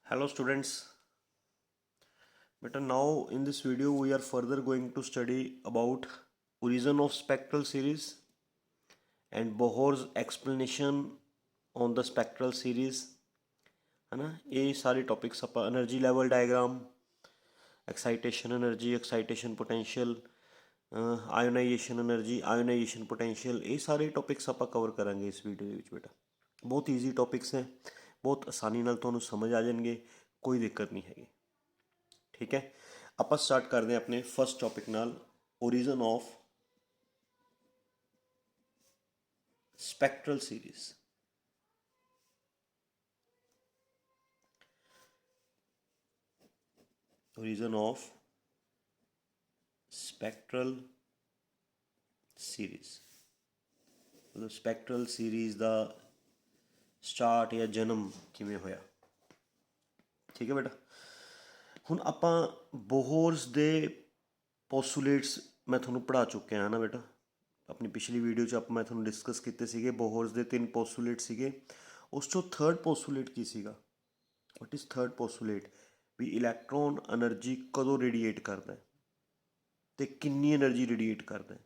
Hello students, but now in this video we are further going to study about origin of spectral series and Bohr's explanation on the spectral series है ना। ये सारे topics ਆਪਾਂ energy level diagram, excitation energy, excitation potential, ionisation energy, ionisation potential, ये सारे topics ਆਪਾਂ cover ਕਰਾਂਗੇ ਇਸ ਵੀਡੀਓ ਦੇ ਵਿੱਚ। ਬੇਟਾ ਬਹੁਤ ਈਜ਼ੀ ਟੌਪਿਕਸ ਹੈ, ਬਹੁਤ ਆਸਾਨੀ ਨਾਲ ਤੁਹਾਨੂੰ ਸਮਝ ਆ ਜਾਣਗੇ, ਕੋਈ ਦਿੱਕਤ ਨਹੀਂ ਹੈਗੀ। ठीक है, आप स्टार्ट करते हैं अपने फर्स्ट टॉपिक नाल, origin of spectral series. Origin of spectral series मतलब स्पैक्ट्रल सीरीज का स्टार्ट या जन्म किमें होया। ठीक है बेटा, ਹੁਣ ਆਪਾਂ ਬੋਹਰਸ ਦੇ ਪੋਸੂਲੇਟਸ ਮੈਂ ਤੁਹਾਨੂੰ ਪੜ੍ਹਾ ਚੁੱਕਿਆ ਹਾਂ ਨਾ ਬੇਟਾ। ਆਪਣੀ ਪਿਛਲੀ ਵੀਡੀਓ 'ਚ ਮੈਂ ਤੁਹਾਨੂੰ ਡਿਸਕਸ ਕੀਤੇ ਸੀਗੇ ਬੋਹਰਸ ਦੇ 3 ਪੋਸੂਲੇਟ ਸੀਗੇ। ਉਸ 'ਚੋਂ ਥਰਡ ਪੋਸੂਲੇਟ ਕੀ ਸੀਗਾ? What is third postulate? ਵੀ ਇਲੈਕਟ੍ਰੋਨ એનર્ਜੀ ਕਦੋਂ ਰੇਡੀਏਟ ਕਰਦਾ ਅਤੇ ਕਿੰਨੀ એનર્ਜੀ ਰੇਡੀਏਟ ਕਰਦਾ।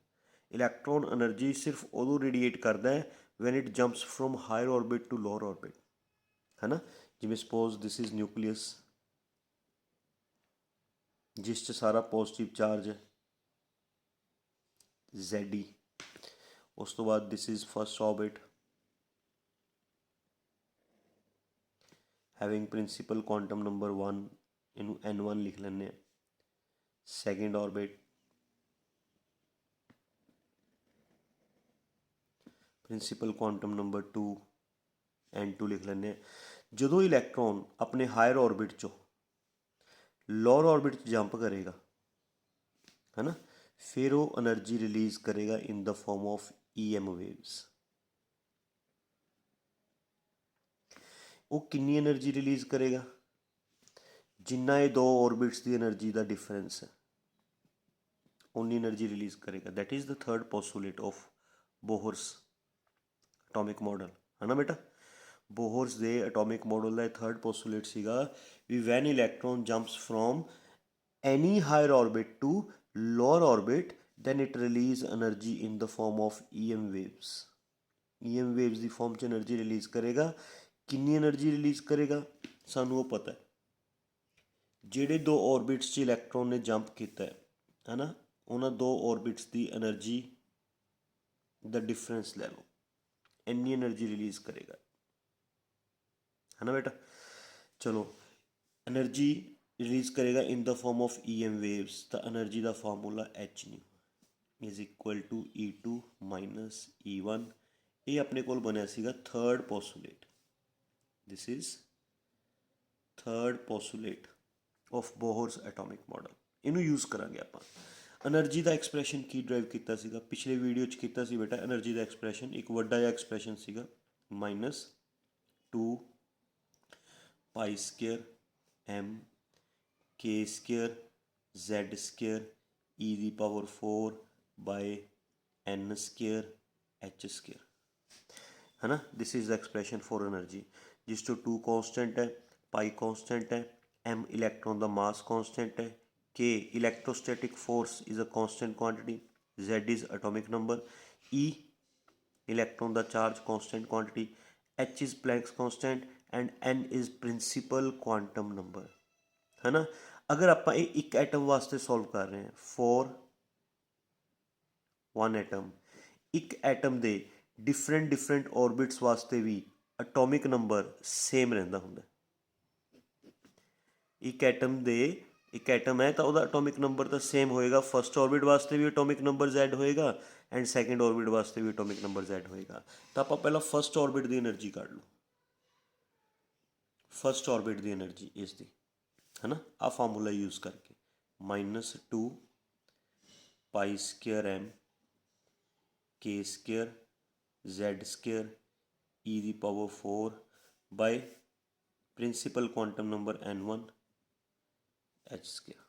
ਇਲੈਕਟ੍ਰੋਨ એનર્ਜੀ ਸਿਰਫ ਉਦੋਂ ਰੇਡੀਏਟ ਕਰਦਾ when it jumps from higher orbit to lower orbit, ਹੈ ਨਾ। ਜਿਵੇਂ ਸਪੋਜ਼ ਦਿਸ ਇਜ਼ ਨਿਊਕਲੀਅਸ, जिस च सारा पॉजिटिव चार्ज है ZE। उस तो बाद this is first orbit having principal quantum number 1, इनू N1 लिख लें। Second orbit principal quantum number 2 N2 लिख लें। जो इलैक्ट्रॉन अपने हायर ऑर्बिट चो लोअर ऑर्बिट जंप करेगा, है ना, फिर वो एनर्जी रिलीज करेगा in the form of EM waves. वो कितनी एनर्जी रिलीज करेगा? जिन्ना ये दो ऑर्बिट्स की एनर्जी का डिफरेंस है उन्नी एनर्जी रिलीज करेगा। That is the third postulate of Bohr's atomic model, है ना बेटा। बोहर्स के एटॉमिक मॉडल का थर्ड पोस्टुलेट सीगा भी when electron jumps from any higher orbit to lower orbit then it release energy in the form of EM waves। EM waves की form च energy release करेगा। कितनी एनर्जी रिलीज करेगा सानू वो पता है। जेडे दो ऑर्बिट्स च इलैक्ट्रॉन ने जंप किया है ना, उन्होंने दो ऑर्बिट्स की एनर्जी द डिफरेंस ले लो, इन्नी एनर्जी रिलीज करेगा, है ना बेटा। चलो, एनर्जी रिलीज करेगा in the form of EM waves. तो एनर्जी का formula H nu is equal to E2 minus E1। ये अपने को बनया सीगा third postulate. This is third postulate of Bohr's atomic model. इनू यूज़ करांगे आप। एनर्जी का एक्सप्रैशन की ड्राइव किया सीगा पिछले वीडियो च किया सी बेटा। एनर्जी का एक्सप्रैशन एक वड्डा जिहा एक्सप्रैशन सीगा -2 pi square M K square Z square E the power 4 by N square H square, है ना। This is the expression for energy जिस तो 2 कॉन्स्टेंट है, पाई कॉन्स्टेंट है, M इलैक्ट्रॉन का मास कॉन्स्टेंट है, K electrostatic force is a constant quantity, Z is atomic number, E electron का charge constant quantity, H is Planck's constant and N is principal quantum number, है ना। अगर आप एक atom वास्ते solve कर रहे हैं फॉर वन एटम, एक एटम के डिफरेंट ऑर्बिट्स वास्ते भी एटॉमिक नंबर सेम रहिंदा हुंदा। एक एटम है तो वह एटॉमिक नंबर तो सेम होएगा। फर्स्ट ऑर्बिट वास्ते भी एटॉमिक नंबर Z होएगा एंड सैकेंड ऑर्बिट वास्ते भी एटॉमिक नंबर Z होएगा। तो आप पहला फर्स्ट ऑर्बिट की एनर्जी काढ़ लो। फर्स्ट ऑर्बिट की एनर्जी इसकी, है ना, आ फार्मूला यूज़ करके -2 pi square M K square Z square E the power 4 by principal quantum number N1 H square.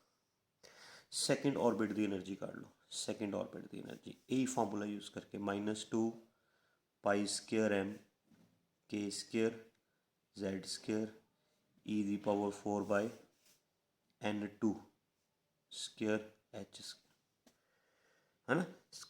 Second orbit की एनर्जी काढ़ लो। सैकेंड ऑर्बिट की एनर्जी यही फार्मूला यूज़ करके -2 pi square M K square Z square E the power 4 by N2 square H square, है ना।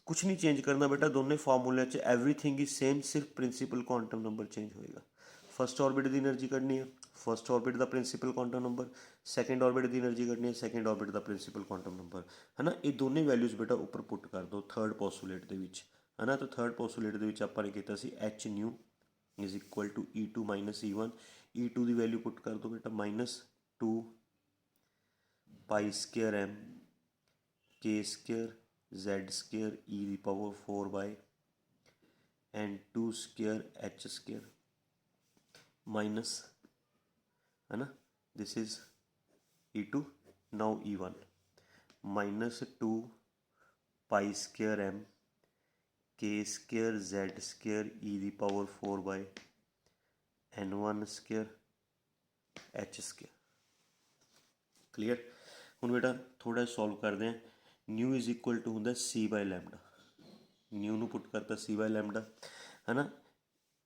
कुछ नहीं चेंज करना बेटा, दोनों फार्मूले च एवरीथिंग इज सेम, सिर्फ प्रिंसीपल क्वांटम नंबर चेंज होएगा। फर्स्ट ऑर्बिट की एनर्जी कढ़नी है, फर्स्ट ऑर्बिट का principal quantum number, second orbit की एनर्जी कढ़नी है, सैकेंड ऑर्बिट का प्रिंसीपल क्वांटम नंबर, है ना। ये दोनों वैल्यूज़ बेटा उपर पुट कर दो थर्ड पोस्टुलेट के विच, है ना। तो थर्ड पोस्टुलेट के आपने किया H nu is equal to E2 minus E1, E2 की वैल्यू पुट कर दो बेटा -2 pi square M K square Z square E the power 4 by N2 square H square minus, है ना, this is E2, now E1 -2 pi square M K square Z square E the power 4 by N1 square H square. Clear. हुण बेटा थोड़ा solve करते हैं। Nu is equal to होंगे C by lambda, new नू put करता C by lambda, है ना।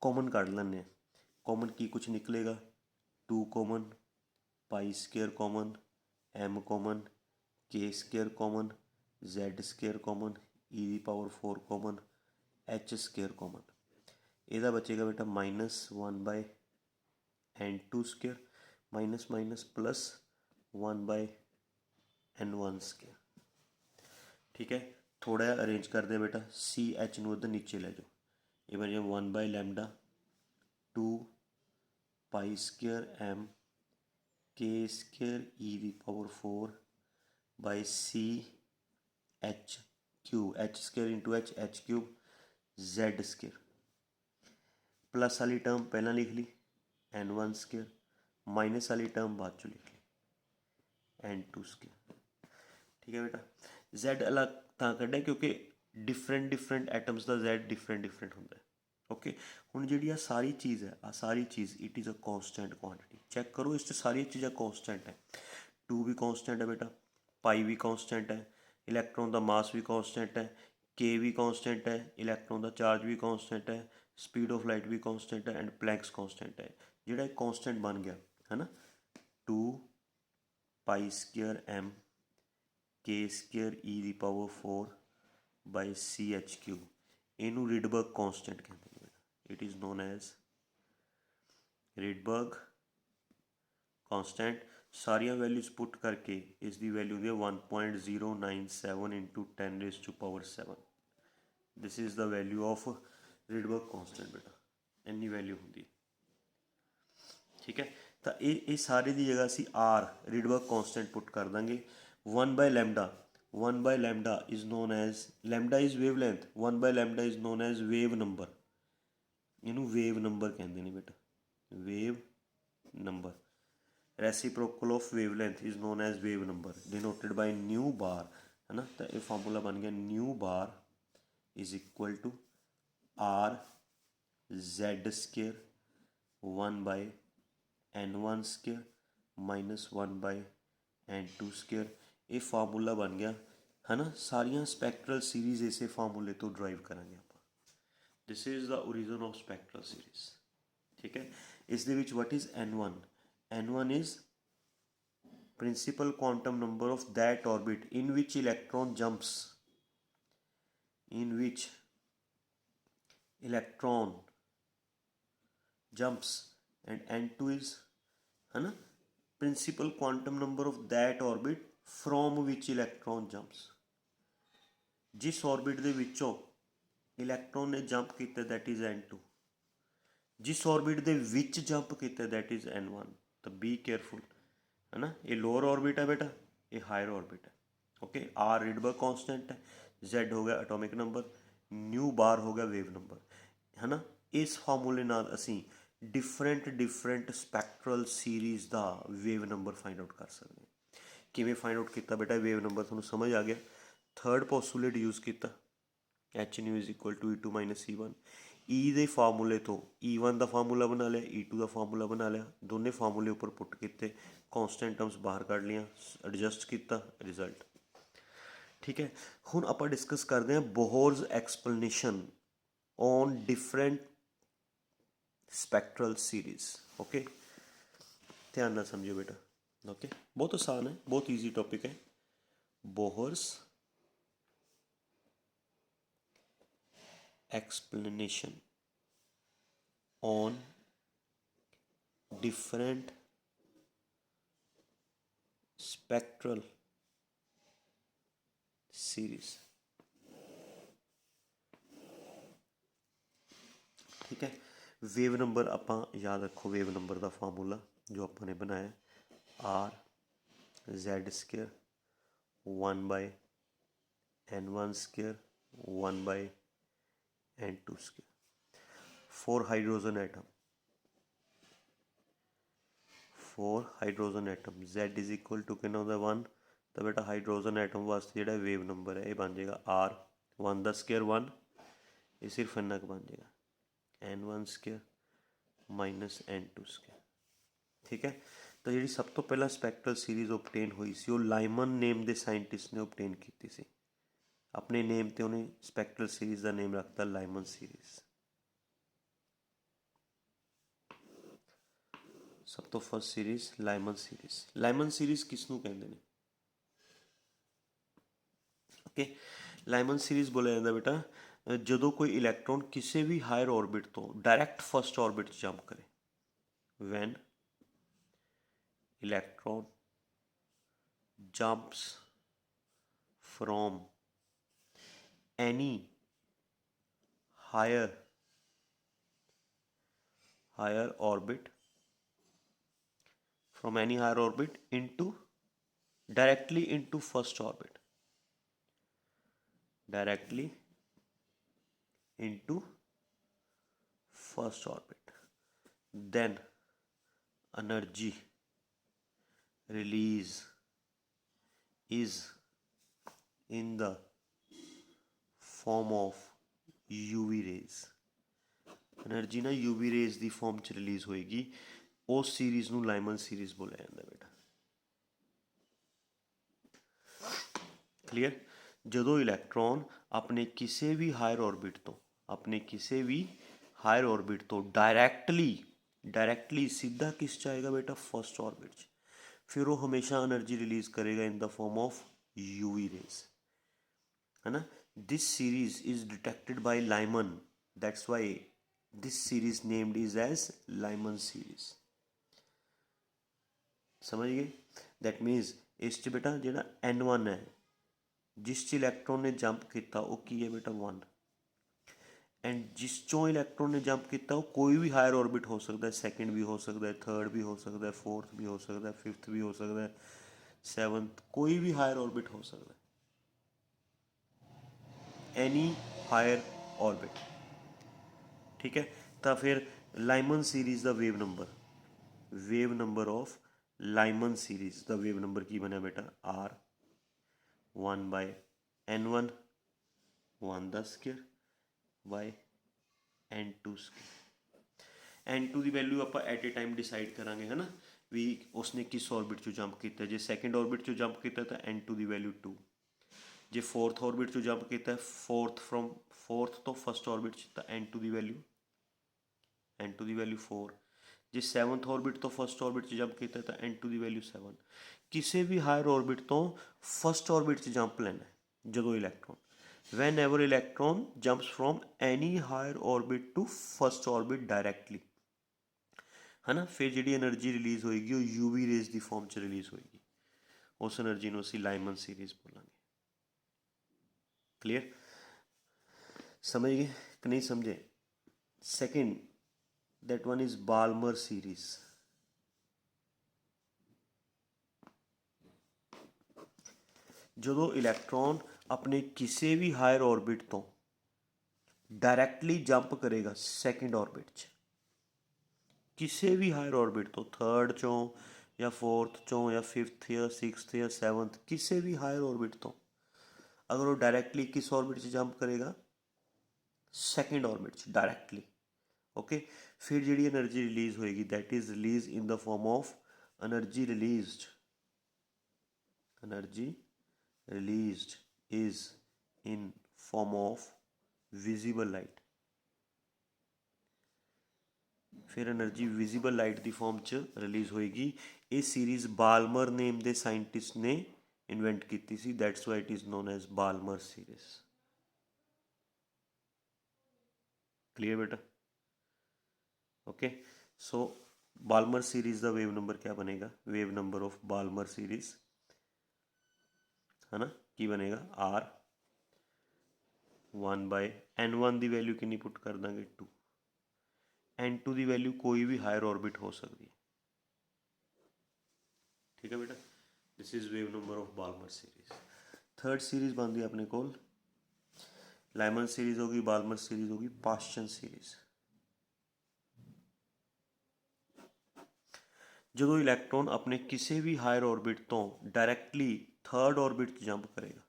कॉमन काढ़ लें, कॉमन की कुछ निकलेगा 2 common, pi square common, M common, K square common, Z square common, E दी power 4 common, H square common. यदा बचेगा बेटा -1 by N2 square minus minus plus 1 by N1 square. ठीक है, थोड़ा जिहा अरेंज कर दे बेटा, CH नू उधर नीचे ले जाओ, ये बन जाए 1 by lambda 2 pi square M K square E the power 4 by CH cube, H square into H cube Z square, plus वाली टर्म पहला लिख ली N1 स्क्वेयर, माइनस वाली टर्म बाद चो लिख ली N2 स्क्वेयर। ठीक है बेटा, Z अलग तां कढ़िया क्योंकि डिफरेंट एटम्स का Z डिफरेंट होंगे। ओके, हुण जिहड़ी आ सारी चीज़ है, आ सारी चीज़ it is a constant quantity. Check करो इस सारी चीज़ा कॉन्सटेंट है, 2 भी कॉन्सटेंट है बेटा, पाई भी कॉन्सटेंट है, इलैक्ट्रॉन का मास भी कॉन्सटेंट है, के भी कॉन्सटेंट है, इलैक्ट्रॉन का चार्ज भी कॉन्सटेंट है, स्पीड ऑफ लाइट भी कॉन्सटेंट है एंड प्लैंक्स कॉन्सटेंट है। जिहड़ा एक कॉन्सटेंट बन गया, है ना, 2 pi square M K square E the power 4 by CH cube, इनू रिडबर्ग कॉन्सटेंट कहते हैं बेटा, it is known as Rydberg constant. सारिया वैल्यूज पुट करके इसकी वैल्यू दी 1.097 into 10⁻⁷। This is the value of Rydberg constant बेटा, इन्नी वैल्यू होंगी। ठीक है, तो ये सारे की जगह असी R रिडबर्ग कॉन्सटेंट पुट कर देंगे। 1 by lambda is known as, lambda is wavelength, 1 by lambda is known as wave number, इनू वेव नंबर कहते हैं बेटा, wave number. Reciprocal of wavelength is known as wave number denoted by nu bar, है ना। तो ये formula बन गया nu bar is equal to R Z square 1 by N1 square minus 1 by N2 square. ये formula बन गया, है ना। सारिया स्पैक्ट्रल सीरीज़ इसे फार्मूले तो ड्राइव करांगे आप। This is the origin of spectral series. ठीक है, इस दे which what is N1, N1 is principal quantum number of that orbit in which electron jumps, in which electron jumps, and N2 is, है ना, principal quantum number of that orbit from which electron jumps, जिस orbit दे विचों electron ने jump किया that is N2, जिस orbit दे विच jump किया that is N1। तो be careful, है ना। ये लोअर ऑर्बिट है बेटा, ये हायर ऑर्बिट है। ओके, R रिडबर्ग कांस्टेंट है, Z हो गया एटॉमिक नंबर, न्यू बार हो गया वेव नंबर, है ना। इस फार्मूले नाल असी डिफरेंट स्पैक्ट्रल सीरीज़ का वेव नंबर फाइंड आउट कर सकते हैं। किवें फाइंड आउट किया बेटा वेव नंबर, तुहानूं समझ आ गया। थर्ड पोस्टुलेट यूज़ किया, H nu is equal to E2 minus E1। E दे फार्मूले तो E1 का फार्मूला बना लिया, E2 का फार्मूला बना लिया, दोनों फार्मूले उपर पुट किए, कॉन्सटेंट टर्म्स बाहर कढ़ लिया, एडजस्ट किया, रिजल्ट। ठीक है, हुण आपां डिस्कस करते हैं Bohr's explanation on different spectral series. Okay, ध्यान ना समझो बेटा, ओके। बहुत आसान है, बहुत इजी टॉपिक है। Bohr's explanation on different spectral series, ठीक है। वेव नंबर ਆਪਾਂ याद रखो, वेव नंबर का फार्मूला जो आपने बनाया R(Z²) 1/N1², 1/N2²। 4 hydrogen atom, 4 hydrogen atom, Z is equal to कितना होता 1, तो बेटा हाइड्रोजन एटम वास्ते जो वेव नंबर है ये बन जाएगा R(1)² 1, ये सिर्फ इन्ना बन जाएगा N1² माइनस N2², ठीक है। तो जी सब तो पहला स्पैक्ट्रल सीरीज ओबटेन हुई सी, वो लाइमन नेम के साइंटिस्ट ने ओबटेन की सी। अपने नेम ते उन्हें स्पैक्ट्रल सीरीज का नेम रखता लाइमन सीरीज। सब तो first series Lyman series. Lyman series किसनों कहते हैं? ओके, लाइमन सीरीज बोला जाता बेटा जो कोई इलैक्ट्रॉन किसी भी हायर ऑर्बिट तो डायरैक्ट फर्स्ट ऑर्बिट जंप करे। When electron jumps from any higher orbit into directly into first orbit, directly into first orbit, then energy release is in the form of UV rays। Energy ना UV rays की form च release होएगी। उस series नूं Lyman series बोलिया जाता बेटा। Clear? जो इलैक्ट्रॉन अपने किसी भी हायर ऑर्बिट तो डायरैक्टली सीधा किस च आएगा बेटा? फर्स्ट ऑर्बिट च। फिर वो हमेशा एनर्जी रिलीज करेगा in the form of UV rays, है ना। This series is detected by Lyman, that's why this series named is as Lyman series. समझ गए? दैट मीनस इस च बेटा जो N1 है, जिस च इलैक्ट्रॉन ने जंप किया वो की है बेटा 1, एंड जिस चों इलैक्ट्रॉन ने जंप किया वो कोई भी हायर ऑर्बिट हो सकता है, सैकेंड भी हो सकता है, थर्ड भी हो सकता है, फोर्थ भी हो सकता है, फिफ्थ भी हो सकता है, सेवंथ, कोई भी हायर ऑर्बिट हो सकता है, एनी हायर ऑर्बिट, ठीक है। तो फिर लाइमन सीरीज का wave number of Lyman series का वेव नंबर की बनया बेटा R(1/N1) 1/² बाय N2²। N2 की वैल्यू आप एट ए टाइम डिसाइड करांगे, है ना, भी उसने किस ऑर्बिट चो जंप किया। जो सैकेंड ऑर्बिट चो जंप किया तो N2 की वैल्यू 2, जो फोर्थ ऑर्बिट चो जंप किया फोर्थ तो फर्स्ट ऑर्बिट तो N2 की वैल्यू 4, जो सैवंथ ऑर्बिट तो फर्स्ट ऑर्बिट जंप किया तो N2 की वैल्यू 7। किसी भी हायर ऑर्बिट तो फर्स्ट ऑर्बिट जंप लेना है जो electron, whenever electron jumps from any higher orbit to first orbit directly, है ना। फिर जी एनर्जी रिलीज होएगी वो UV रेज की फॉर्म च रिलीज होएगी। उस एनर्जी को असीं लाइमन सीरीज बोलांगे। क्लीयर? समझ गए कि नहीं समझे? Second, that one is Balmer series. जो इलैक्ट्रॉन अपने किसी भी हायर ऑर्बिट तो डायरैक्टली जंप करेगा सैकेंड ऑर्बिट च, किसी भी हायर ऑर्बिट तो थर्ड चों या फोर्थ चों या फिफ्थ या सिक्स्थ या सैवंथ, किसी भी हायर ऑर्बिट तो अगर वो डायरैक्टली किस ऑर्बिट च जंप करेगा? सैकेंड ऑर्बिट च डायरैक्टली, ओके। फिर जी एनर्जी रिलीज होएगी that is release in the form of energy released is in form of visible light. ਫਿਰ એનર્ਜੀ ਵਿਜ਼ੀਬਲ ਲਾਈਟ ਦੀ ਫਾਰਮ 'ਚ ਰਿਲੀਜ਼ ਹੋਏਗੀ। ਇਹ ਸੀਰੀਜ਼ ਬਾਲਮਰ ਨੇਮ ਦੇ ਸਾਇੰਟਿਸਟ ਨੇ ਇਨਵੈਂਟ ਕੀਤੀ ਸੀ, that's why it is known as Balmer series. Clear बेटा? Okay, so Balmer series का वेव नंबर क्या बनेगा? Wave number of Balmer series है ना, की बनेगा आर 1/n1 की वैल्यू कितनी पुट कर देंगे 2, n2 की वैल्यू कोई भी हायर ऑर्बिट हो सकती है। ठीक है बेटा, this is wave number of Balmer series. Third series बनती है अपने को लाइमन सीरीज होगी, बाल्मर सीरीज होगी, पाश्चन सीरीज। जो इलैक्ट्रॉन अपने किसी भी हायर ऑर्बिट तो डायरैक्टली थर्ड ऑर्बिट जंप करेगा,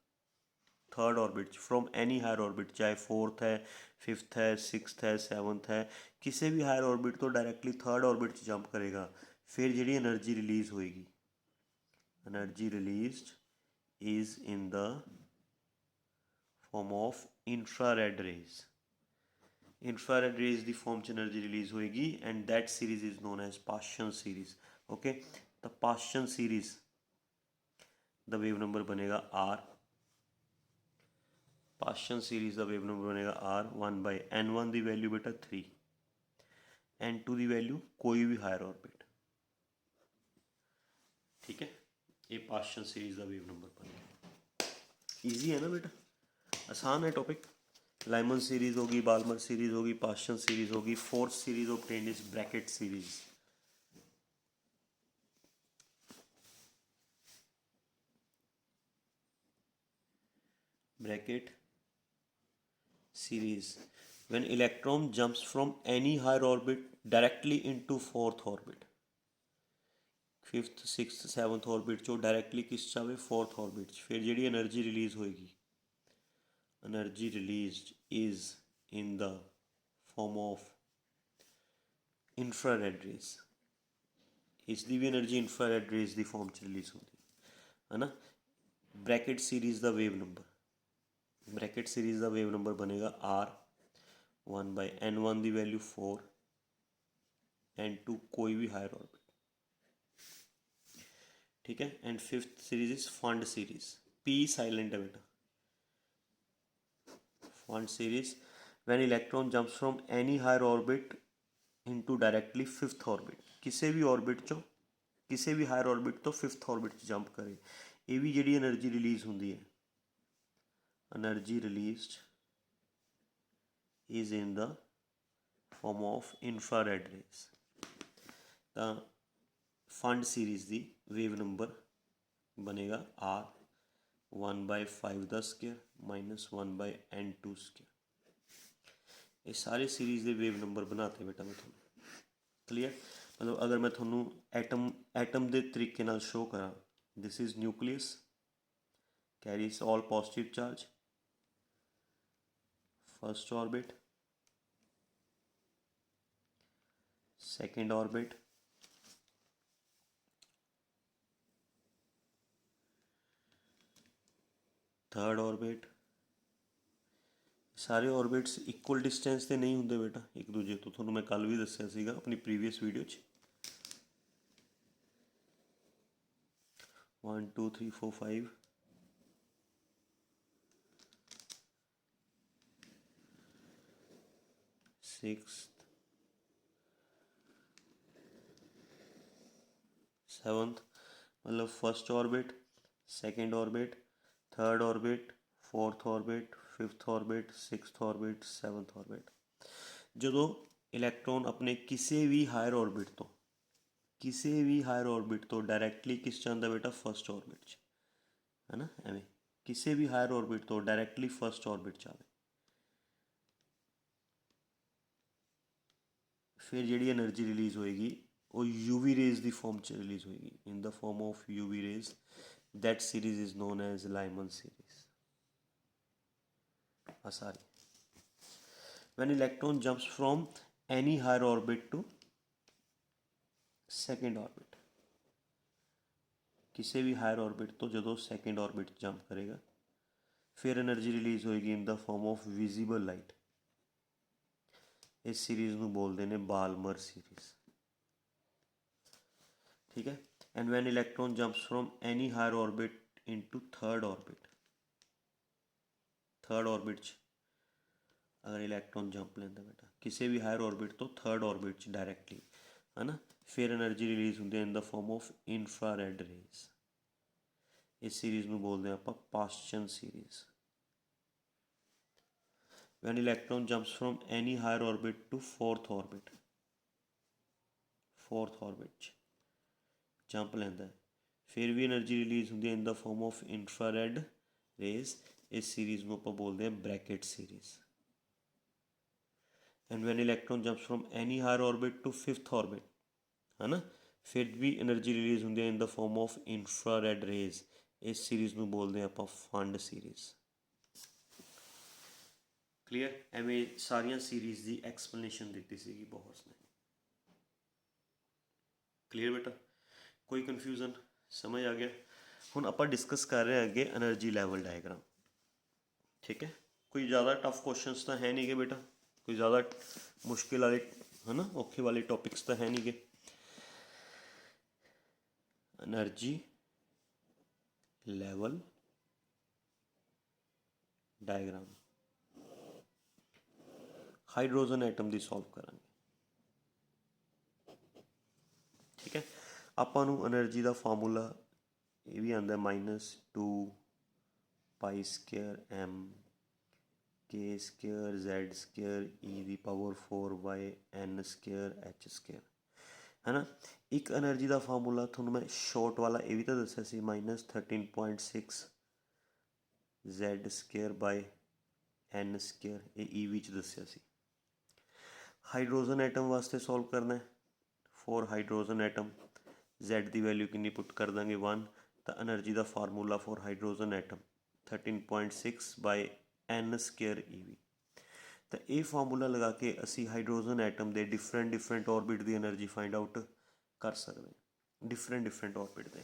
third orbit from any higher orbit, चाहे फोर्थ है, फिफ्थ है, सिक्स्थ है, सैवंथ है, किसी भी हायर ऑर्बिट तो डायरैक्टली थर्ड ऑर्बिट जंप करेगा, फिर जी एनर्जी रिलीज होएगी, energy released is in the form of infrared rays. Infrared rays की फॉर्म च एनर्जी रिलीज होएगी and that series is known as Paschen series. Okay, the Paschen series the wave number बनेगा R, Paschen series the wave number बनेगा R 1/n1 की value बेटा 3, n2 की value कोई भी हायर ऑर्बिट। ठीक है, ये पाश्चन सीरीज का वेव नंबर बनेगा। ईजी है ना बेटा, आसान है टॉपिक। लाइमन सीरीज होगी, बाल्मर सीरीज होगी, पाश्चन सीरीज होगी। Fourth series obtained is Brackett series. Bracket series when electron jumps from any higher orbit directly into fourth orbit, fifth sixth seventh orbit चो directly किस जावे fourth orbit, फिर जी energy release होएगी, energy released is in the form of infrared raise. इसकी भी energy infrared rays की form च रिलीज होती है ना। ब्रैकेट सीरीज का वेव नंबर, ब्रैकेट सीरीज का वेव नंबर बनेगा आर 1/n1 की वैल्यू 4, n2 कोई भी हायर ऑर्बिट। ठीक है, and fifth series is Pfund series, P silent है बेटा। Pfund series when electron jumps from any higher orbit into directly fifth orbit, किसी भी ऑर्बिट चो किसी भी हायर ऑर्बिट तो फिफ्थ ऑर्बिट जंप करे, ये भी जी एनर्जी रिलीज होंगी है, energy released is in the form of infrared rays। तो फंड सीरीज की वेव नंबर बनेगा आर 1/5 का स्क्वायर -1/n2 स्क्वायर। ये सारे सीरीज के वेव नंबर बनाते बेटा मैं थोड़ा क्लीयर। मतलब अगर मैं थोनू एटम के तरीके नाल शो करा, this is nucleus carries all positive charge, first orbit, second orbit, third orbit. सारे ऑर्बिट्स इक्वल डिस्टेंस से नहीं होंगे बेटा एक दूजे तो, थोनू मैं कल भी दस्या सीगा अपनी प्रीवियस वीडियो 1 2 3 4 5 सिक्स्थ सेवंथ, मतलब first orbit, second orbit, third orbit, fourth orbit, fifth orbit, sixth orbit, seventh orbit. जो इलैक्ट्रॉन अपने किसी भी हायर ऑर्बिट तो किसी भी हायर ऑर्बिट तो डायरैक्टली किस चाहता बेटा फर्स्ट ऑर्बिट है ना, एवं किसी भी हायर ऑर्बिट तो डायरैक्टली फर्स्ट ऑर्बिट चाहे, फिर जी एनर्जी रिलीज होएगी वो यूवी रेज की फॉर्म च रिलीज होएगी, in the form of UV rays. That series is known as Lyman series. Sorry when electron jumps from any higher orbit to second orbit, किसी भी हायर ऑर्बिट तो जो second orbit jump करेगा, फिर energy release होएगी in the form of visible light. इस series ਨੂੰ ਬੋਲਦੇ ਨੇ ਬਾਲਮਰ ਸੀਰੀਜ਼। ठीक है। And when electron jumps from any higher orbit into third orbit च अगर इलेक्ट्रॉन जंप लेंदा बेटा किसी भी हायर ऑर्बिट तो थर्ड ऑर्बिट च डायरैक्टली है ना, फिर एनर्जी रिलीज होंदी in the form of infrared rays. इस सीरीज़ ਨੂੰ बोलते हैं आप Paschen series. when electron jumps from any higher orbit to fourth orbit च जंप लेंदा है, फिर भी एनर्जी रिलीज होंदी है इन the form of infrared rays. इस सीरीज़ ਨੂੰ ਆਪਾਂ बोलते हैं bracket series. And when electron jumps from any higher orbit to fifth orbit है ना, फिर भी एनर्जी रिलीज होंदी है इन the form of infrared rays. इस सीरीज़ ਨੂੰ बोलते हैं ਆਪਾਂ फंड सीरीज़। क्लीयर। एवें सारिया सीरीज़ की एक्सप्लेनेशन दी सी बहुत ने। क्लीयर बेटा, कोई कन्फ्यूजन समझ आ गया। हुण आपां डिस्कस कर रहे हैं अगे एनर्जी लैवल डायग्राम। ठीक है, कोई ज़्यादा टफ क्वेश्चंस तो है नहीं गे बेटा, कोई ज़्यादा मुश्किल वाले है ना औखे वाले टॉपिक्स तो है नहीं गे। Energy level diagram hydrogen atom की सॉल्व करांगे। ठीक है, आपां नूं एनर्जी का फार्मूला ये भी आंदा -2 pi square M K square Z square E the power 4 by N square H square है ना। एक एनर्जी का फार्मूला थोड़ा मैं शॉर्ट वाला ये भी तो दसिया सी -13.6 Z square by N square ये ई विच दसिया सी। हाइड्रोजन एटम वास्ते सॉल्व करना है। फॉर हाइड्रोजन एटम जेड की वैल्यू कितनी पुट कर देंगे 1, तो एनर्जी का formula for hydrogen atom 13.6 by N square E V. तो ये फार्मूला लगा के असी हाइड्रोजन एटम के डिफरेंट ऑर्बिट की एनर्जी फाइंड आउट कर सकते हैं। डिफरेंट ऑर्बिट के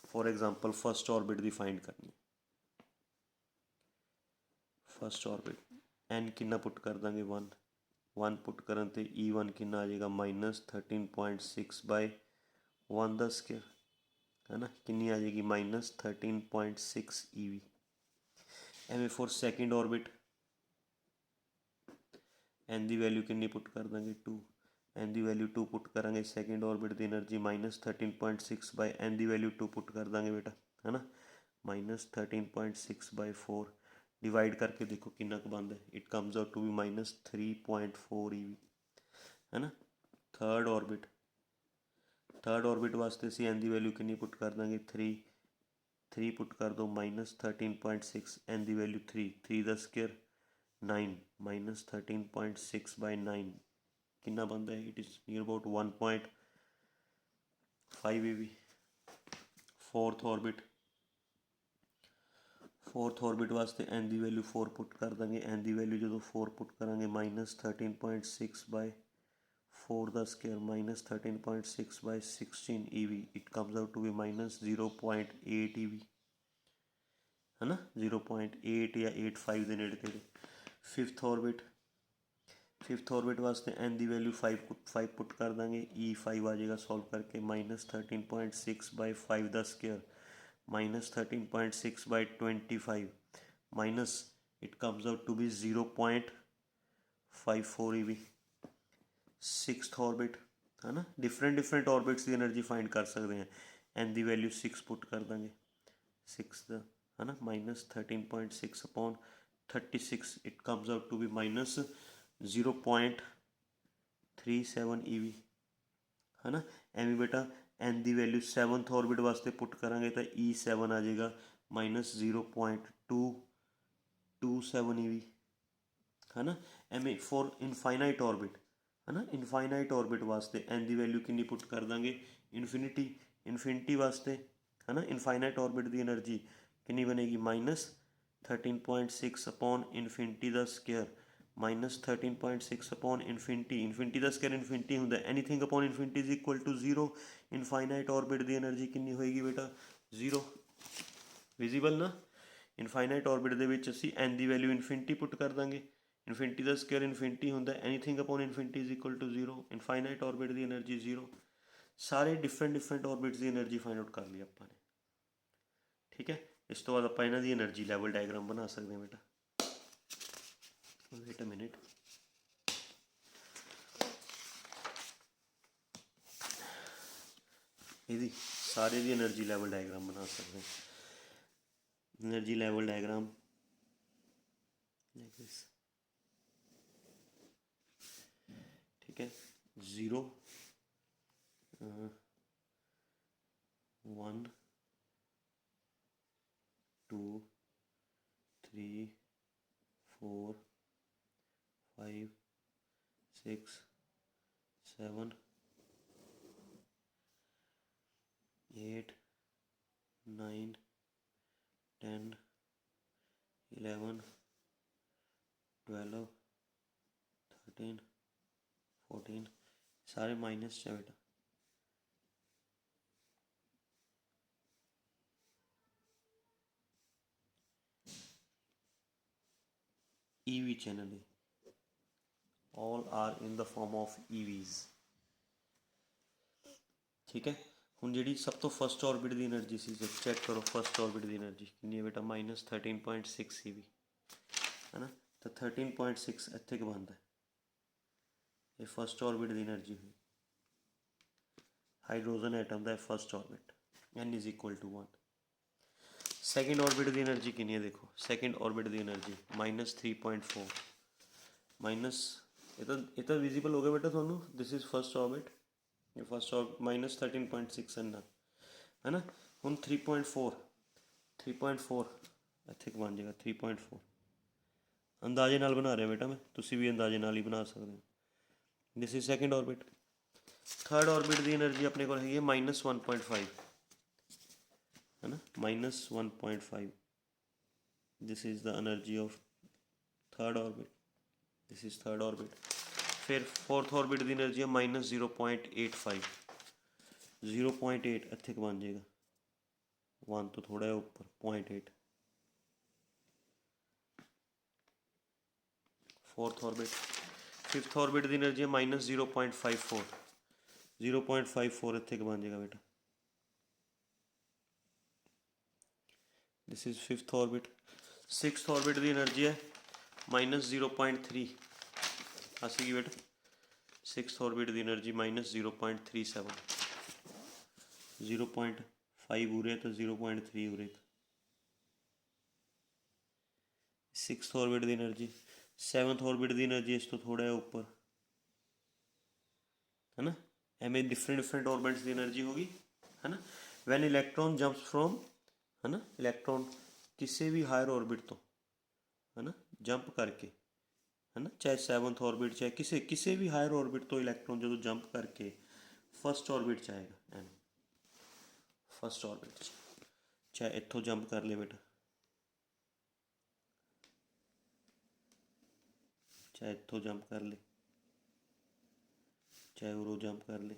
फॉर एग्जांपल फर्स्ट ऑर्बिट की फाइंड करनी। फर्स्ट ऑर्बिट एन कितना पुट कर देंगे 1 पुट करन ते E1 कितना आ जाएगा -13.6 बाय 1 द स्केयर है ना, कितनी आ जाएगी -13.6 EV। एवं फॉर सेकेंड ऑर्बिट एन की वैल्यू कितनी पुट कर देंगे 2, एन की वैल्यू 2 पुट करेंगे सेकेंड ऑर्बिट की एनर्जी -13.6 बाय एन की वैल्यू 2 पुट कर देंगे बेटा है ना, -13.6 बाय 4 डिवाइड करके देखो कितना क बनता है। It comes out to be -3.4 EV है ना। थर्ड ऑर्बिट वास्ते असी एन की वैल्यू कितनी पुट कर देंगे 3 पुट कर दो -13.6 एन की वैल्यू 3 द स्केयर 9 -13.6 बाय 9 कितना बनता है। It is near about 1.5 EV। Fourth orbit वास्ते एन की वैल्यू 4 पुट कर देंगे। एन की वैल्यू जो 4 पुट करेंगे -13.6 by 4 the square -13.6 by 16 EV। It comes out to be -0.8 EV है ना, 0.8 या 8.5 के नेड़े तेड़े। फिफ्थ ऑर्बिट वास्ते एन की वैल्यू 5 पुट कर देंगे। E5 आ जाएगा सॉल्व करके -13.6 by 5 the square -13.6 by 25 minus it comes out to be 0.54 EV। Sixth orbit है ना, डिफरेंट ऑर्बिट्स की एनर्जी फाइंड कर सकते हैं। एन की वैल्यू 6 पुट कर देंगे 6 है ना -13.6 upon 36 it comes out to be -0.37 EV है ना। एवं बेटा एन की वैल्यू 7th ऑर्बिट वास्ते पुट करांगे तो E7 आ जाएगा -0.227 EV है ना। एवं फॉर इनफाइनाइट ऑर्बिट है ना, इनफाइनाइट ऑर्बिट वास्ते एन की वैल्यू कितनी पुट कर देंगे इनफिनिटी वास्ते है ना। इनफाइनाइट ऑर्बिट की एनर्जी कितनी बनेगी -13.6 upon infinity the square -13.6 upon infinity the square infinity होंगे anything upon infinity is equal to 0। Infinite orbit की एनर्जी कितनी होएगी बेटा 0। विजिबल ना। इनफाइनाइट ऑर्बिट के असी एन की वैल्यू इनफिनिटी पुट कर देंगे। ਇਨਫਿਨਿਟੀ ਦਾ ਸਕੇਅਰ ਇਨਫਿਨਿਟੀ ਹੁੰਦਾ, anything upon infinity is equal two zero. Infinite orbit ਦੀ એનર્ਜੀ ਜ਼ੀਰੋ। ਸਾਰੇ ਡਿਫਰੈਂਟ ਔਰਬਿਟਸ ਦੀ એનર્ਜੀ ਫਾਈਂਡ ਆਊਟ ਕਰ ਲਈ ਆਪਾਂ ਨੇ। ਠੀਕ ਹੈ, ਇਸ ਤੋਂ ਬਾਅਦ ਆਪਾਂ ਇਹਨਾਂ ਦੀ એનર્ਜੀ ਲੈਵਲ ਡਾਇਗਰਾਮ ਬਣਾ ਸਕਦੇ ਹਾਂ ਬੇਟਾ। Wait a minute. ਇਹਦੀ ਸਾਰੇ ਦੀ એનર્ਜੀ ਲੈਵਲ ਡਾਇਗਰਾਮ ਬਣਾ ਸਕਦੇ ਹਾਂ। Energy level diagram like this। ठीक है, 0 1 2 3 4 5 6 7 8 9 10 11 12 13 14 सारे माइनस है बेटा। EV चैनल है, all are in the form of EVs। ठीक है, ਹੁਣ ਜਿਹੜੀ ਸਭ ਤੋਂ ਫਸਟ ਔਰਬਿਟ ਦੀ એનર્ਜੀ ਸੀ, ਜਦ ਚੈੱਕ ਕਰੋ ਫਸਟ ਔਰਬਿਟ ਦੀ એનર્ਜੀ ਕਿੰਨੀ ਹੈ ਬੇਟਾ, -13.6 EV ਹੈ ਨਾ। ਤਾਂ 13.6 ਇੱਥੇ ਕੁ ਬਣਦਾ, ਇਹ ਫਸਟ ਔਰਬਿਟ ਦੀ એનર્ਜੀ ਹੋਈ ਹਾਈਡਰੋਜਨ ਐਟਮ ਦਾ first orbit, n is equal to 1। Second orbit ਦੀ એનર્ਜੀ ਕਿੰਨੀ ਹੈ ਦੇਖੋ, ਸੈਕਿੰਡ ਔਰਬਿਟ ਦੀ એનર્ਜੀ -3.4 ਮਾਈਨਸ, ਇਹ ਤਾਂ ਵਿਜ਼ੀਬਲ ਹੋ ਗਿਆ ਬੇਟਾ ਤੁਹਾਨੂੰ, ਦਿਸ ਇਜ਼ ਫਸਟ ਔਰਬਿਟ, ਇਹ ਫਸਟ ਔਰਬਿਟ -13.6 ਇੰਨਾ ਹੈ ਨਾ। ਹੁਣ 3.4 ਇੱਥੇ ਕੁ ਬਣ ਜਾਏਗਾ 3.4। ਅੰਦਾਜ਼ੇ ਨਾਲ ਬਣਾ ਰਿਹਾ ਬੇਟਾ ਮੈਂ, ਤੁਸੀਂ ਵੀ ਅੰਦਾਜ਼ੇ ਨਾਲ ਹੀ ਬਣਾ ਸਕਦੇ ਹੋ। This is second orbit. Third orbit ਦੀ એનર્ਜੀ ਆਪਣੇ ਕੋਲ ਹੈਗੀ ਹੈ -1.5 है ना, -1.5। This is the energy of third orbit, this is third orbit. फिर फोर्थ ऑर्बिट की एनर्जी है -0.85, 0.8 इत्थे बन जाएगा, 1 तो थोड़ा है ऊपर 0.8। Fourth orbit. फिफ्थ ऑर्बिट की एनर्जी है -0.54, 0.54 इत्थे बन जाएगा बेटा। This is fifth orbit. Sixth orbit की एनर्जी है -0.3 आसी बेटा। सिक्स्थ ऑर्बिट की एनर्जी -0.37, 0.5 उरे तो 0.3 उरे। सिक्स्थ ऑर्बिट की एनर्जी। सैवंथ ऑर्बिट की एनर्जी इस तो थोड़ा है ऊपर है ना। एवं डिफरेंट ऑर्बिट्स की एनर्जी होगी है ना। वैन इलैक्ट्रॉन जंप्स फ्रॉम है ना, इलैक्ट्रॉन किसी भी हायर ऑर्बिट तो है ना जंप करके है ना, चाहे सैवंथ ऑर्बिट चाहे किसी भी हायर ऑर्बिट तो इलैक्ट्रॉन जो जंप करके फस्ट ऑर्बिट च आएगा, एन फस्ट ऑर्बिट चाहे इत्थों जंप कर ले बेटा, चाहे इत्थों जंप कर ले, चाहे उरों जंप कर ले,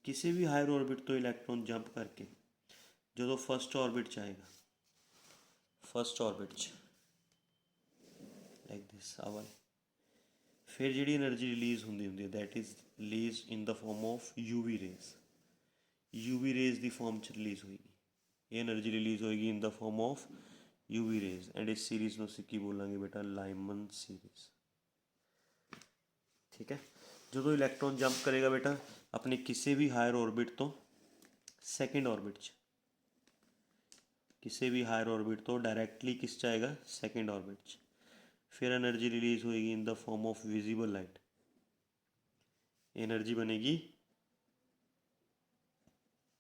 किसी भी हायर ऑर्बिट तो इलैक्ट्रॉन जंप करके जो फस्ट ऑर्बिट च आएगा, first orbit like this our, फिर जी एनर्जी रिलीज़ होंगी that is release in the form of UV rays. UV rays की फॉर्म च रिलीज़ होएगी, ये एनर्जी रिलीज़ होएगी in the form of UV rays. And इस सीरीज़ में असीं की बोलांगे बेटा, लाइमन सीरीज़। ठीक है, जो इलैक्ट्रॉन जंप करेगा बेटा अपने किसी भी हायर ऑर्बिट तो सैकेंड ऑर्बिट च, किसी भी हायर ऑर्बिट तो डायरैक्टली किस च आएगा, सैकेंड ऑर्बिट च। फिर एनर्जी रिलीज होएगी in the form of visible light, energy बनेगी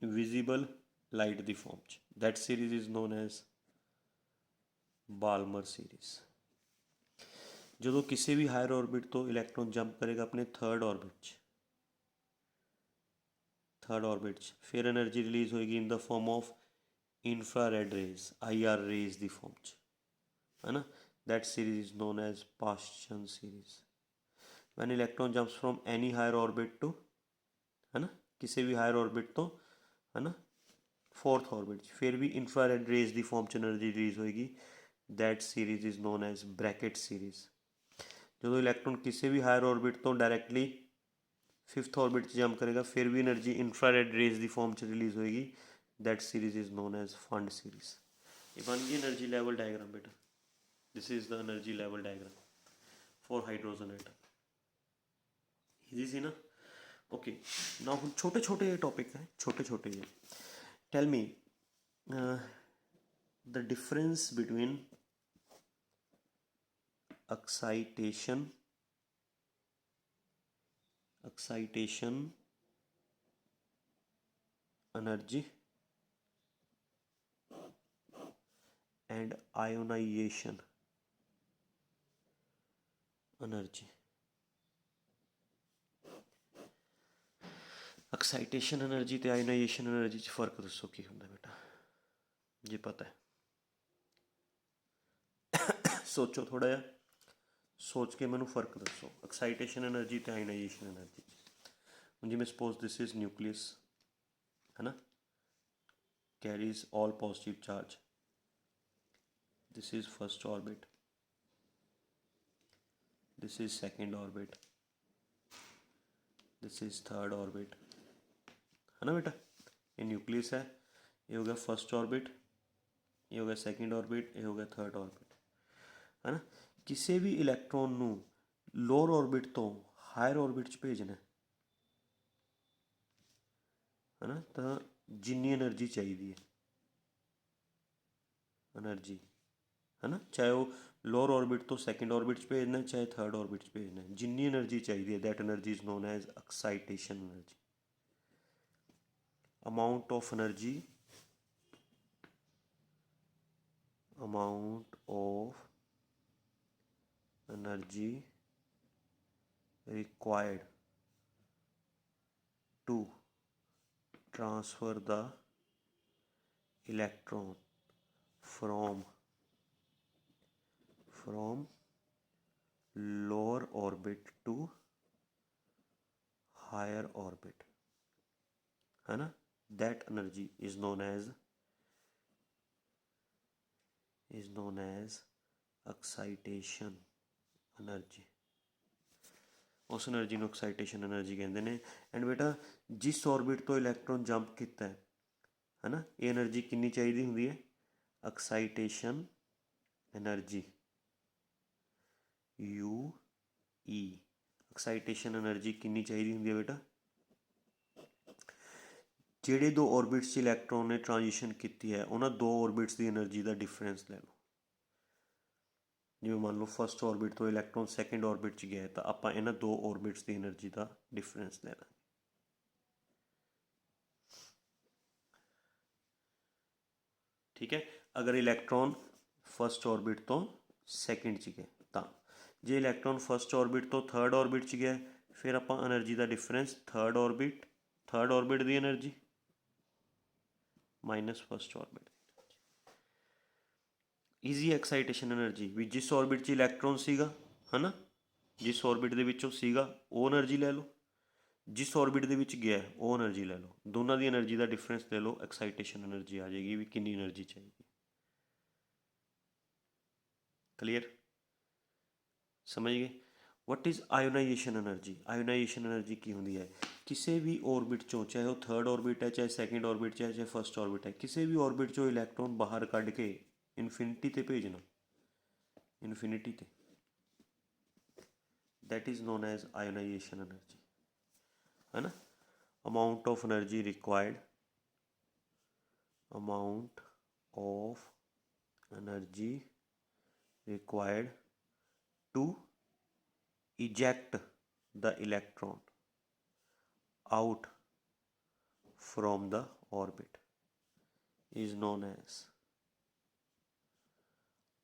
विजिबल लाइट दी फॉर्म च। That series is known as Balmer series. जो किसी भी हायर ऑर्बिट तो इलैक्ट्रॉन जंप करेगा अपने थर्ड ऑर्बिट च, थर्ड ऑर्बिट च, फिर एनर्जी रिलीज होएगी in the form of infrared rays, IR rays दी फॉर्म च है ना। That series is known as Paschen series. When electron jumps from any higher orbit to है ना, किसी भी हायर ऑर्बिट तो है ना फोर्थ ऑर्बिट, फिर भी इंफ्रारेड रेज दी फॉर्म च एनर्जी रिलीज होएगी। That series is known as Brackett series. ਜਦੋਂ ਇਲੈਕਟ੍ਰੋਨ ਕਿਸੇ ਵੀ ਹਾਇਰ ਔਰਬਿਟ ਤੋਂ ਡਾਇਰੈਕਟਲੀ 5th ਔਰਬਿਟ 'ਚ ਜੰਪ ਕਰੇਗਾ ਫਿਰ ਵੀ એનર્ਜੀ ਇਨਫਰਾਰੈਡ ਰੇਜ਼ ਦੀ ਫਾਰਮ 'ਚ ਰਿਲੀਜ਼ ਹੋਏਗੀ। That series is known as Pfund series. ਇਹ ਬਣ ਗਈ એનર્ਜੀ ਲੈਵਲ ਡਾਇਗਰਾਮ ਬੇਟਾ। This is the energy level diagram for hydrogen atom. Easy ਸੀ ਨਾ। ਓਕੇ ਨਾ ਹੁਣ ਛੋਟੇ ਛੋਟੇ ਟॉपिक ਹੈ, ਛੋਟੇ ਛੋਟੇ ਜਿਹੇ। Tell me the difference between excitation energy and ionization energy। Excitation energy तो आयोनाइजेशन एनर्जी च फर्क दसो की होंदा बेटा, जे पता है सोचो थोड़ा जिहा, सोच के मैनू फर्क दसो एक्साइटेशन एनर्जी तो आयोनाइजेशन एनर्जी। हुण जिवें सपोज दिस इज न्यूक्लियस है ना, carries all positive charge. This is first orbit, this is second orbit, this is third orbit है ना बेटा। ये न्यूक्लियस है, ये हो गया फर्स्ट ऑर्बिट, ये हो गया सेकेंड ऑर्बिट, ये हो गया थर्ड ऑर्बिट है ना। किसी भी इलैक्ट्रॉन नू लोअर ऑर्बिट तो हायर ऑर्बिट च भेजना है ना, तो जिन्नी एनर्जी चाहिए है एनर्जी है ना, चाहे वो लोअर ऑर्बिट तो सेकेंड ऑर्बिट च भेजना है, चाहे थर्ड ऑर्बिट च भेजना है, जिन्नी एनर्जी चाहिए that energy is known as excitation energy. amount of energy required to transfer the electron from lower orbit to higher orbit है ना, that energy is known as excitation energy। उस energy ਨੂੰ excitation energy कहते हैं। And बेटा जिस orbit तो electron jump किया है ना, ये एनर्जी कितनी चाहिए होंगी है, excitation energy UE। Excitation energy कितनी चाहिए होंगी है बेटा, ਜਿਹੜੇ दो ऑर्बिट्स इलैक्ट्रॉन ने ट्रांजिशन की है उन्होंने दो ऑर्बिट्स की एनर्जी का डिफरेंस ले लो। जिवें मान लो फस्ट ऑर्बिट तो इलैक्ट्रॉन सैकेंड ऑर्बिट च गया, तो आप इन्हां दो ऑर्बिट्स की एनर्जी का डिफरेंस ले लें। ठीक है, अगर इलैक्ट्रॉन फस्ट ऑर्बिट तो सैकेंड च गया, तो जे इलैक्ट्रॉन फस्ट ऑर्बिट तो थर्ड ऑर्बिट च गया, फिर आप एनर्जी का डिफरेंस थर्ड ऑर्बिट की energy minus first orbit. Easy excitation energy भी जिस ऑर्बिट च इलैक्ट्रॉन सीगा है ना, जिस ऑर्बिट दे विचों सीगा वो एनर्जी ले लो, जिस ऑर्बिट दे विच गया वो एनर्जी ले लो, दोनों की एनर्जी का डिफरेंस ले लो, एक्साइटेशन एनर्जी आ जाएगी भी कितनी एनर्जी चाहिए। क्लीयर, समझ गए। What is ionisation energy. Ionisation energy की होंगी है, किसी भी ऑर्बिट चों, चाहे वो थर्ड ऑर्बिट है, चाहे सैकेंड ऑर्बिट है, चाहे फस्ट ऑर्बिट है, किसी भी ऑर्बिट चों इलैक्ट्रॉन बाहर कढ़ के इनफिनिटी ते भेजना, इनफिनिटी ते, that is known as ionisation energy है ना। Amount of energy required, amount of energy required to eject the electron out from the orbit is known as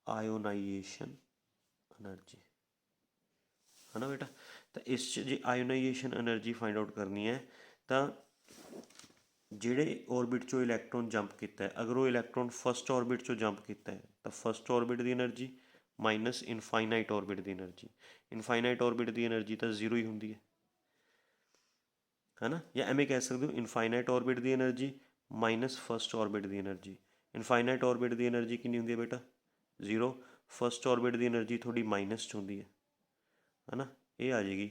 ionization energy है ना बेटा। तो इस जे आयोनाइजेशन एनर्जी फाइंड आउट करनी है, तो ਜਿਹੜੇ ऑर्बिट चो इलैक्ट्रॉन जंप किया है, अगर वो इलैक्ट्रॉन फस्ट ऑर्बिट चो जंप किया है तो फस्ट ऑर्बिट की एनर्जी माइनस इनफाइनाइट ऑर्बिट की एनर्जी। इनफाइनाइट ऑर्बिट की एनर्जी तो जीरो ही होंगी है ना, या एवें कह सकते हो इनफाइनाइट ऑर्बिट की एनर्जी माइनस फस्ट ऑर्बिट की एनर्जी। इनफाइनाइट ऑर्बिट की एनर्जी कितनी होंगी है बेटा, जीरो। फस्ट ऑर्बिट की एनर्जी थोड़ी माइनस च होंगी है है ना, ये आ जाएगी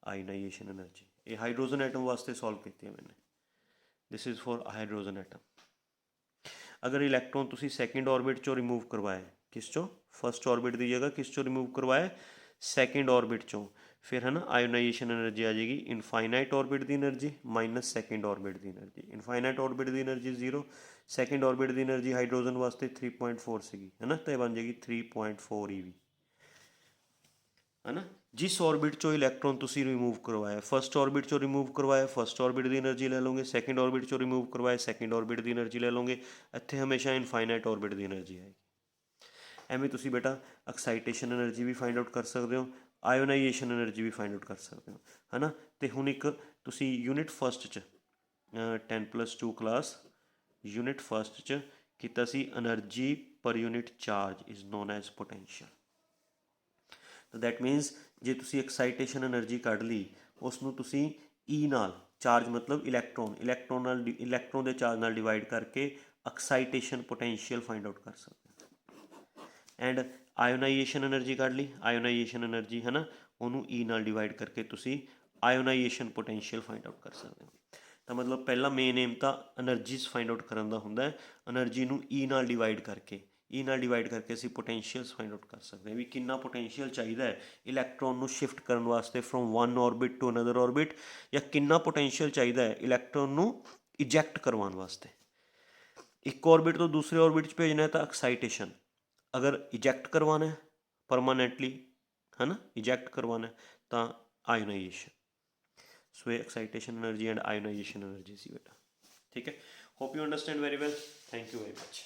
आयनाइजेशन एनर्जी। ये हाइड्रोजन एटम वास्ते सॉल्व की है मैंने, this is for hydrogen atom. अगर इलैक्ट्रॉन तुसी सैकेंड ऑर्बिट चों रिमूव करवाए, किस चों, फर्स्ट ऑर्बिट की जगह किस चों रिमूव करवाए, सैकेंड ऑर्बिट चों, फिर है ना आयोनाइजेशन एनर्जी आ जाएगी इनफाइनाइट ऑर्बिट की एनर्जी माइनस सैकेंड ऑर्बिट की एनर्जी। इनफाइनाइट ऑर्बिट की एनर्जी 0, सैकेंड ऑर्बिट की एनर्जी हाइड्रोजन वास्ते 3.4 सी, है ना, तो बन जाएगी 3.4 EV, है ना। जिस ऑर्बिट चो इलैक्ट्रॉन तुसी रिमूव करवाया, फर्स्ट ऑर्बिट चो रिमूव करवाया, फर्स्ट ऑर्बिट की एनर्जी ले लोगे, सैकेंड ऑर्बिट चो रिमूव करवाया, सैकेंड ऑर्बिट की एनर्जी ले लोगे, इत्थे हमेशा इनफाइनाइट ऑर्बिट की एनर्जी आएगी। एवें तुसी बेटा एक्साइटेशन एनर्जी भी फाइंड आउट कर सकते हो, आयोनाइजेशन एनर्जी भी फाइंड आउट कर सकते हो, है ना। तो हुण एक तुसी यूनिट फर्स्ट च 10+2 क्लास यूनिट फर्स्ट च कीता सी energy per unit charge is known as potential. तो दैट मीनस जे तुसी एक्साइटेशन एनर्जी कढ़ ली, उसनूं तुसी ई नाल, चार्ज मतलब इलैक्ट्रॉन, इलैक्ट्रॉन के चार्ज नाल डिवाइड करके एक्साइटेशन पोटेंशियल फाइंड आउट कर सकते हो। एंड आयोनाइजेशन एनर्जी कढ़ ली, आयोनाइजेशन एनर्जी है ना, उन्होंने ई नाल डिवाइड करके तुसी आयोनाइजेशन पोटेंशियल फाइंड आउट कर सकते हो। तो मतलब पहला मेन एम तो एनर्जीज फाइंड आउट करने का होंदा है, एनर्जी नूं ई नाल डिवाइड करके, ई नाल डिवाइड करके असीं पोटेंशियल्स फाइंड आउट कर सकते हैं भी कितना पोटेंशियल चाहिए है इलैक्ट्रॉन नूं शिफ्ट करने वास्ते from one orbit to another orbit, या कितना पोटेंशियल चाहिए है इलैक्ट्रॉन नूं इजैक्ट करवाने वास्ते। एक ऑर्बिट तो दूसरे ऑर्बिट च भेजना है तो एक्साइटेशन, अगर इजैक्ट करवाना है परमानेंटली, है ना, इजैक्ट करवाना है तो ionization. So excitation energy and ionization energy सी बेटा, ठीक है। Hope you understand very well, thank you very much.